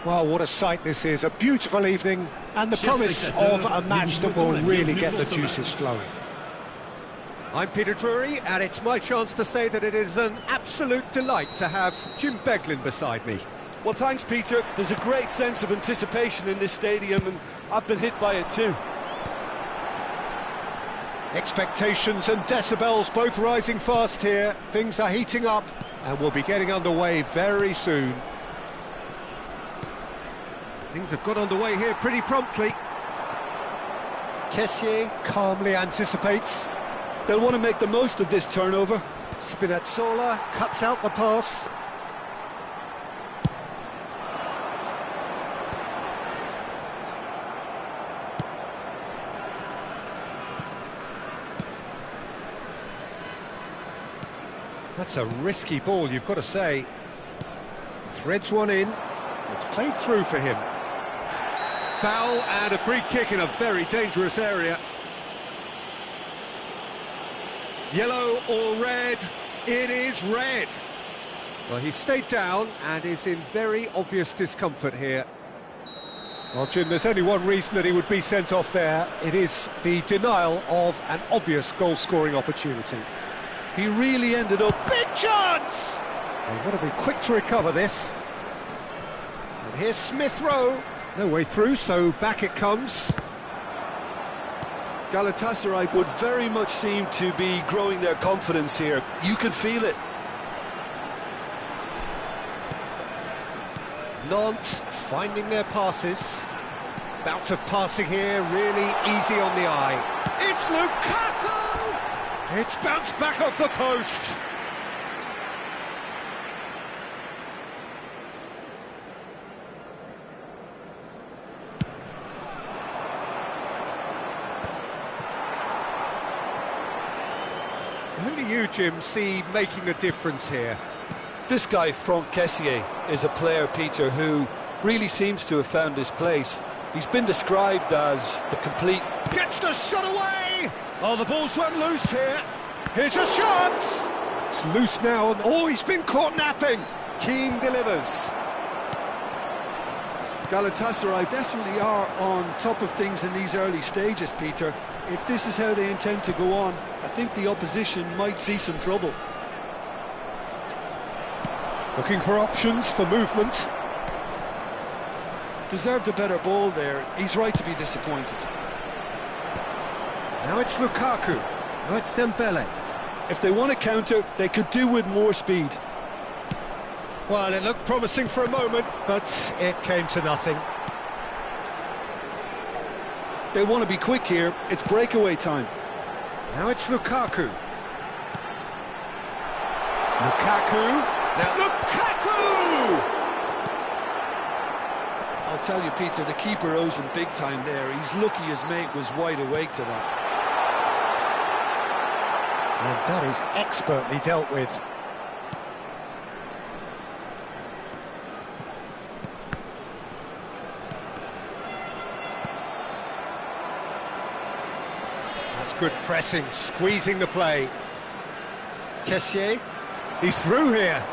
Well, what a sight this is, a beautiful evening and the promise of a match that will really get the juices flowing. I'm Peter Drury, and it's my chance to say that it is an absolute delight to have Jim Beglin beside me. Well, thanks, Peter. There's a great sense of anticipation in this stadium, and I've been hit by it too. Expectations and decibels both rising fast here. Things are heating up and we'll be getting underway very soon. Things have got underway here pretty promptly. Kessié calmly anticipates. They'll want to make the most of this turnover. Spinazzola cuts out the pass. That's a risky ball, you've got to say. Threads one in. It's played through for him. Foul and a free kick in a very dangerous area. Yellow or red? It is red. Well, he stayed down and is in very obvious discomfort here. Well, Jim, there's only one reason that he would be sent off there. It is the denial of an obvious goal-scoring opportunity. He really ended up... Big chance! They've got to be quick to recover this. And here's Smith Rowe. No way through, so back it comes. Galatasaray would very much seem to be growing their confidence here. You can feel it. Nantes finding their passes. Bout of passing here, really easy on the eye. It's Lukaku! It's bounced back off the post. Who do you, Jim, see making a difference here? This guy, Franck Kessié, is a player, Peter, who really seems to have found his place. He's been described as the complete... Gets the shot away! Oh, the ball's run loose here. Here's a chance! It's loose now. Oh, he's been caught napping. Keane delivers. Galatasaray definitely are on top of things in these early stages, Peter. If this is how they intend to go on, I think the opposition might see some trouble. Looking for options for movement. Deserved a better ball there. He's right to be disappointed. Now it's Lukaku. Now it's Dembele. If they want to counter, they could do with more speed. Well, it looked promising for a moment, but it came to nothing. They want to be quick here. It's breakaway time. Now it's Lukaku. Lukaku. Now Lukaku! I'll tell you, Peter, the keeper owes him big time there. He's lucky his mate was wide awake to that. And that is expertly dealt with. That's good pressing, squeezing the play. Kessié, he's through here.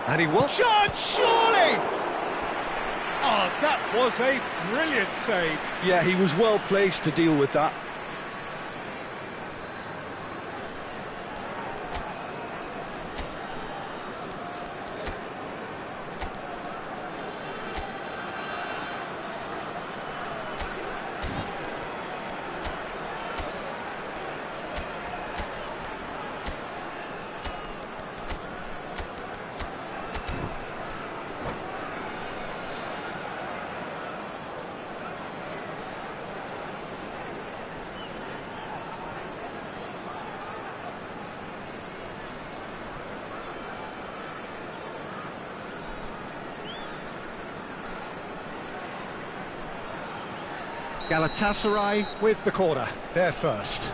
And he will... Shot, surely! Oh, that was a brilliant save. Yeah, he was well placed to deal with that. Galatasaray with the corner, there first.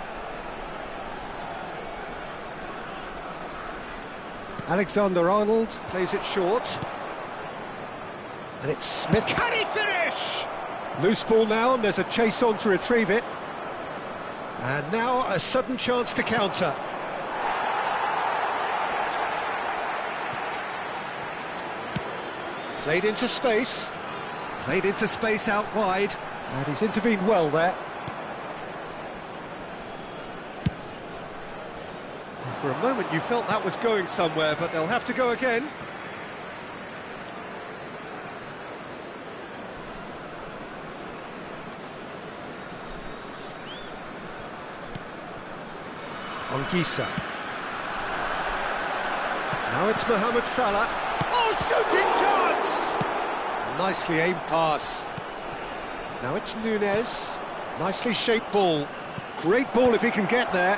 Alexander-Arnold plays it short. And it's Smith. Can he finish? Loose ball now, and there's a chase on to retrieve it. And now a sudden chance to counter. Played into space. Played into space out wide. And he's intervened well there. For a moment you felt that was going somewhere, but they'll have to go again. Anguissa. Now it's Mohamed Salah. Oh, shooting chance! Nicely aimed pass. Now it's Nunez. Nicely shaped ball. Great ball if he can get there.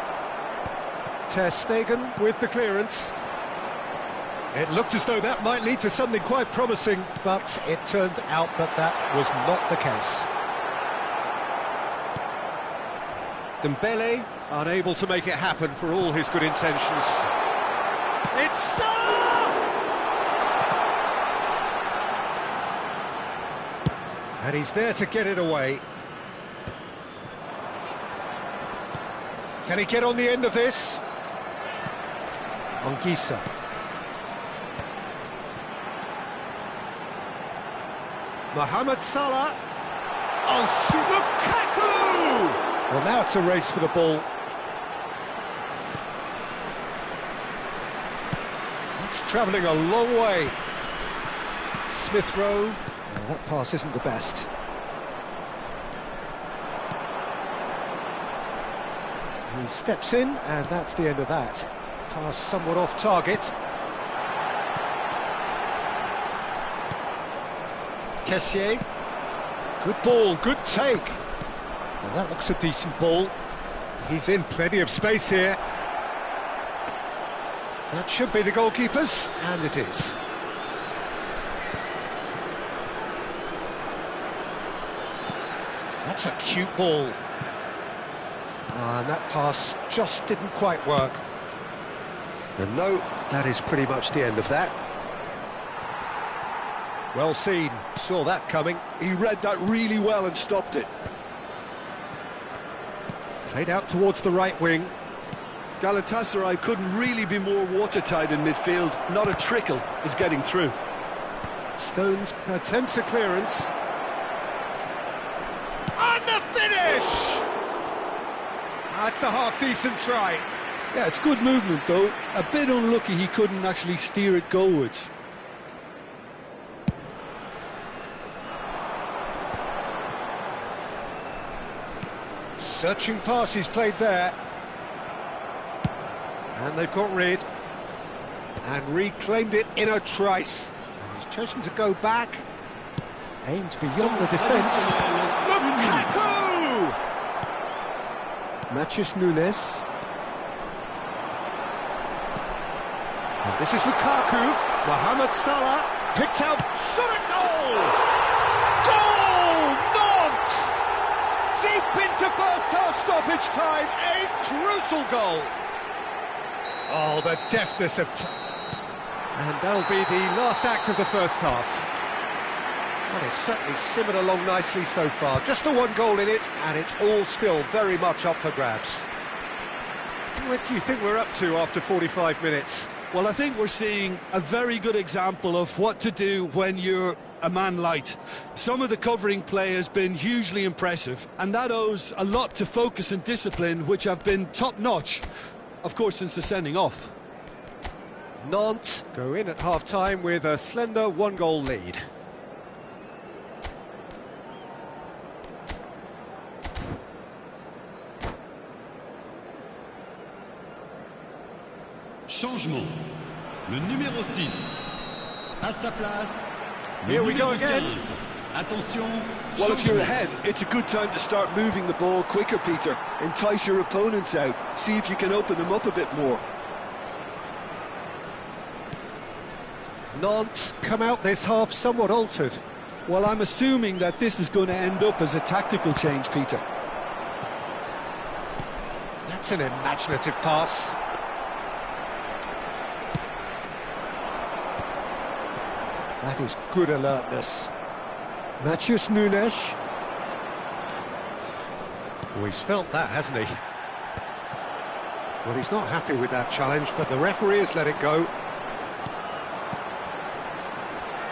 Ter Stegen with the clearance. It looked as though that might lead to something quite promising, but it turned out that that was not the case. Dembele unable to make it happen for all his good intentions. It's Salah! And he's there to get it away. Can he get on the end of this? Anguissa. Mohamed Salah. Oh, Lukaku! Well, now it's a race for the ball. It's travelling a long way. Smith Rowe. Well, that pass isn't the best. He steps in, and that's the end of that. Pass somewhat off target. Kessié. Good ball, good take. Now that looks a decent ball. He's in plenty of space here. That should be the goalkeeper's, and it is. That's a cute ball. And that pass just didn't quite work. And no, that is pretty much the end of that. Well seen, saw that coming. He read that really well and stopped it. Played out towards the right wing. Galatasaray couldn't really be more watertight in midfield. Not a trickle is getting through. Stones attempts a clearance. And the finish! That's a half-decent try. Yeah, it's good movement though. A bit unlucky he couldn't actually steer it goalwards. Searching pass he's played there. And they've got rid. And reclaimed it in a trice. And he's chosen to go back. Aimed beyond the defence. Lukaku! Matheus Nunes. And this is Lukaku. Mohamed Salah picked out, shot a goal! Goal! Not! Deep into first half stoppage time, a crucial goal. Oh, the deftness of... And that'll be the last act of the first half. Well, it's certainly simmered along nicely so far. Just the one goal in it, and it's all still very much up for grabs. What do you think we're up to after 45 minutes? Well, I think we're seeing a very good example of what to do when you're a man light. Some of the covering play has been hugely impressive, and that owes a lot to focus and discipline, which have been top-notch, of course, since the sending off. Nantes go in at half-time with a slender one-goal lead. Changement. Le numéro 6. À sa place. Here we go again. Attention. Well, if you're ahead, it's a good time to start moving the ball quicker, Peter. Entice your opponents out. See if you can open them up a bit more. Nantes come out this half somewhat altered. Well, I'm assuming that this is going to end up as a tactical change, Peter. That's an imaginative pass. That is good alertness. Matheus Nunes. Oh, he's felt that, hasn't he? Well, he's not happy with that challenge, but the referee has let it go.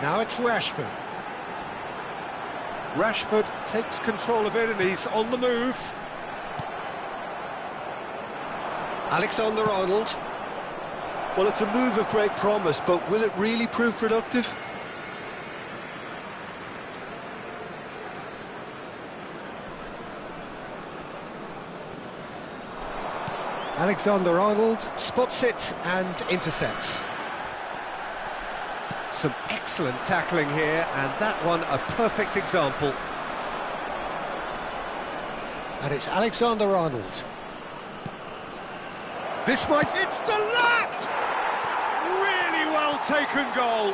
Now it's Rashford. Rashford takes control of it and he's on the move. Alexander-Arnold. Well, it's a move of great promise, but will it really prove productive? Alexander-Arnold spots it and intercepts. Some excellent tackling here, and that one a perfect example. And it's Alexander-Arnold. This might... It's the lap! Really well taken goal.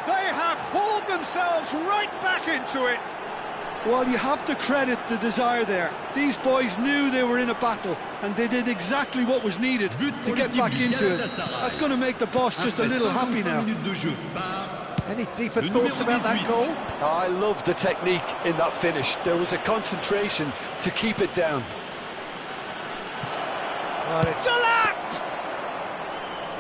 They have hauled themselves right back into it. Well, you have to credit the desire there. These boys knew they were in a battle, and they did exactly what was needed to get back into it. That's going to make the boss just a little happy now. Any deeper thoughts about that goal? I love the technique in that finish. There was a concentration to keep it down. Well, it's a lap!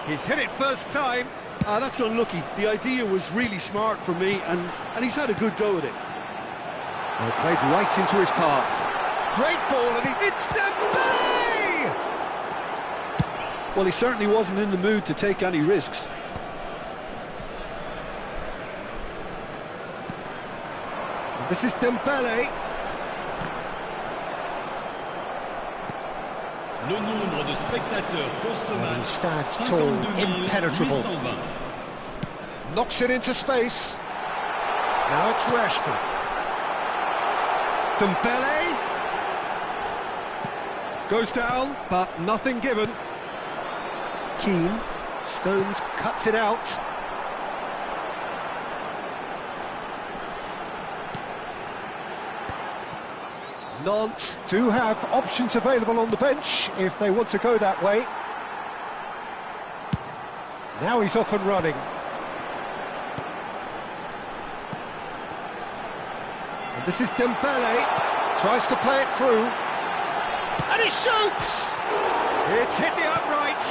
He's hit it first time. That's unlucky. The idea was really smart for me, and he's had a good go at it. Well, played right into his path. Great ball, and it's Dembele! Well, he certainly wasn't in the mood to take any risks. And this is Dembele. Le nombre de spectateurs pour ce And he match, stands tall, 52 impenetrable. 820. Knocks it into space. Now it's Rashford. Dembele goes down, but nothing given. Keane, Stones cuts it out. Nantes do have options available on the bench if they want to go that way. Now he's off and running. And this is Dembele, tries to play it through, and he shoots! It's hit the upright.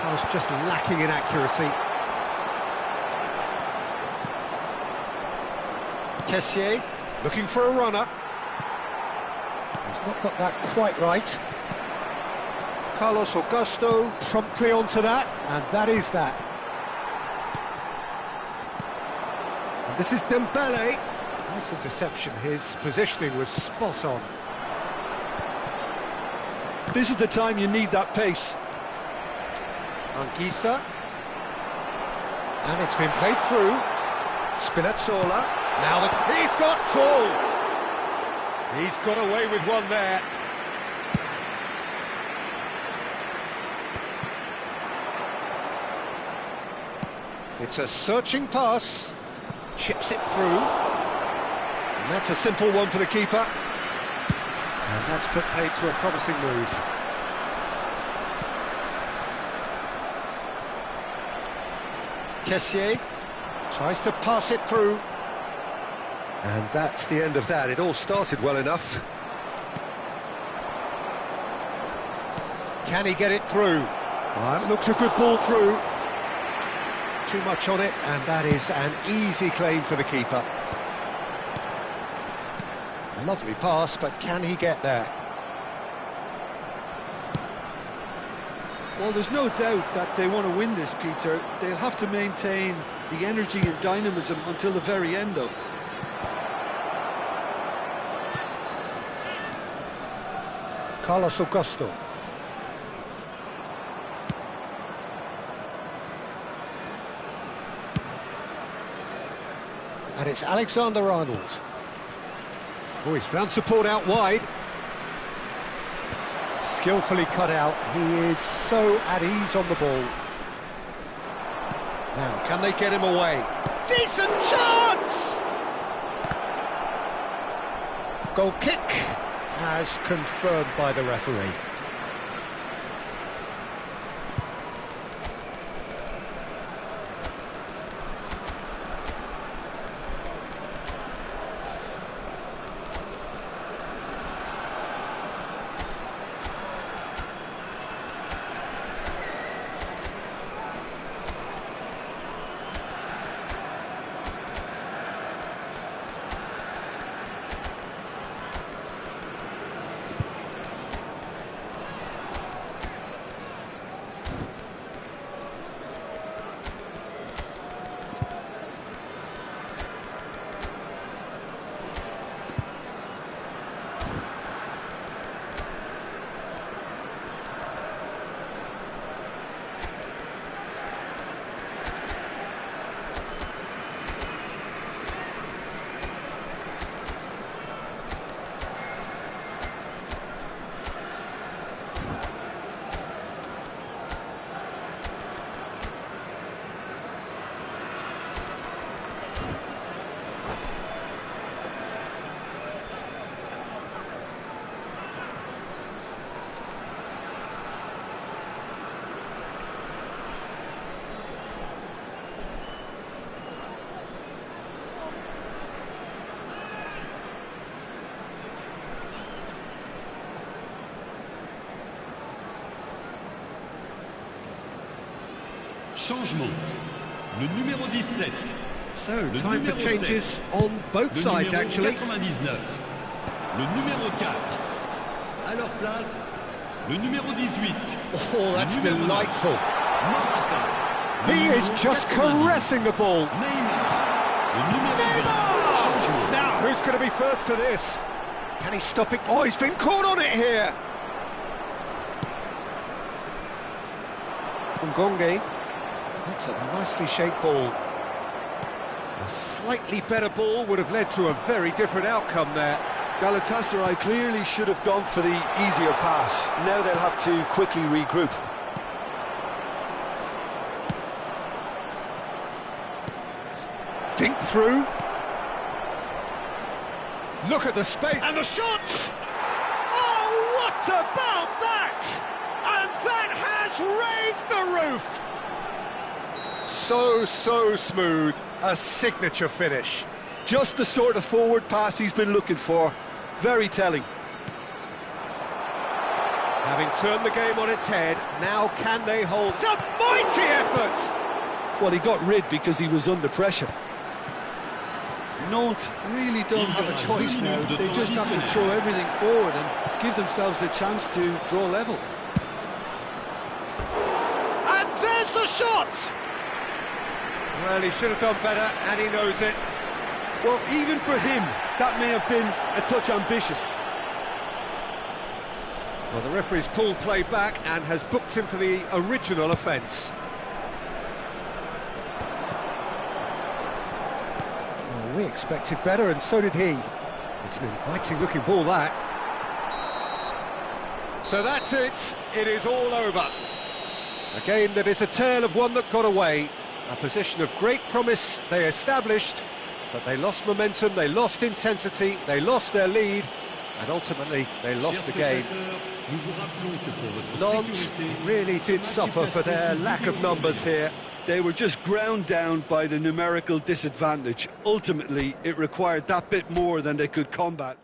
I was just lacking in accuracy. Kessié, looking for a runner. He's not got that quite right. Carlos Augusto promptly onto that, and that is that. And this is Dembele. Nice interception, his positioning was spot on. This is the time you need that pace. Anguissa. And it's been played through. Spinazzola. Now he's got full. He's got away with one there. It's a searching pass. Chips it through. And that's a simple one for the keeper. And that's put paid to a promising move. Kessié tries to pass it through. And that's the end of that. It all started well enough. Can he get it through? Well, looks a good ball through. Too much on it, and that is an easy claim for the keeper. A lovely pass, but can he get there? Well, there's no doubt that they want to win this, Peter. They'll have to maintain the energy and dynamism until the very end, though. Carlos Augusto. And it's Alexander-Arnold. Oh, he's found support out wide. Skillfully cut out. He is so at ease on the ball. Now, can they get him away? Decent chance! Goal kick as confirmed by the referee. Changement. Le numéro 17. So, time for changes on both sides, actually. 99. Le numéro 4. À leur place, le numéro 18. Oh, that's delightful. He is just caressing the ball. Neymar! Now, who's going to be first to this? Can he stop it? Oh, he's been caught on it here. Ngonge. That's a nicely shaped ball. A slightly better ball would have led to a very different outcome there. Galatasaray clearly should have gone for the easier pass. Now they'll have to quickly regroup. Dink through. Look at the space. And the shot! Oh, what about that? And that has raised the roof! So smooth. A signature finish. Just the sort of forward pass he's been looking for. Very telling. Having turned the game on its head, now can they hold? It's a mighty effort! Well, he got rid because he was under pressure. Nantes really don't have a choice now. They just have to throw everything forward and give themselves a chance to draw level. And there's the shot! Well, he should have done better, and he knows it. Well, even for him, that may have been a touch ambitious. Well, the referee's pulled play back and has booked him for the original offence. Well, we expected better, and so did he. It's an inviting-looking ball, that. So that's it. It is all over. A game that is a tale of one that got away. A position of great promise they established, but they lost momentum, they lost intensity, they lost their lead, and ultimately they lost the game. Nantes really did suffer for their lack of numbers here. They were just ground down by the numerical disadvantage. Ultimately, it required that bit more than they could combat.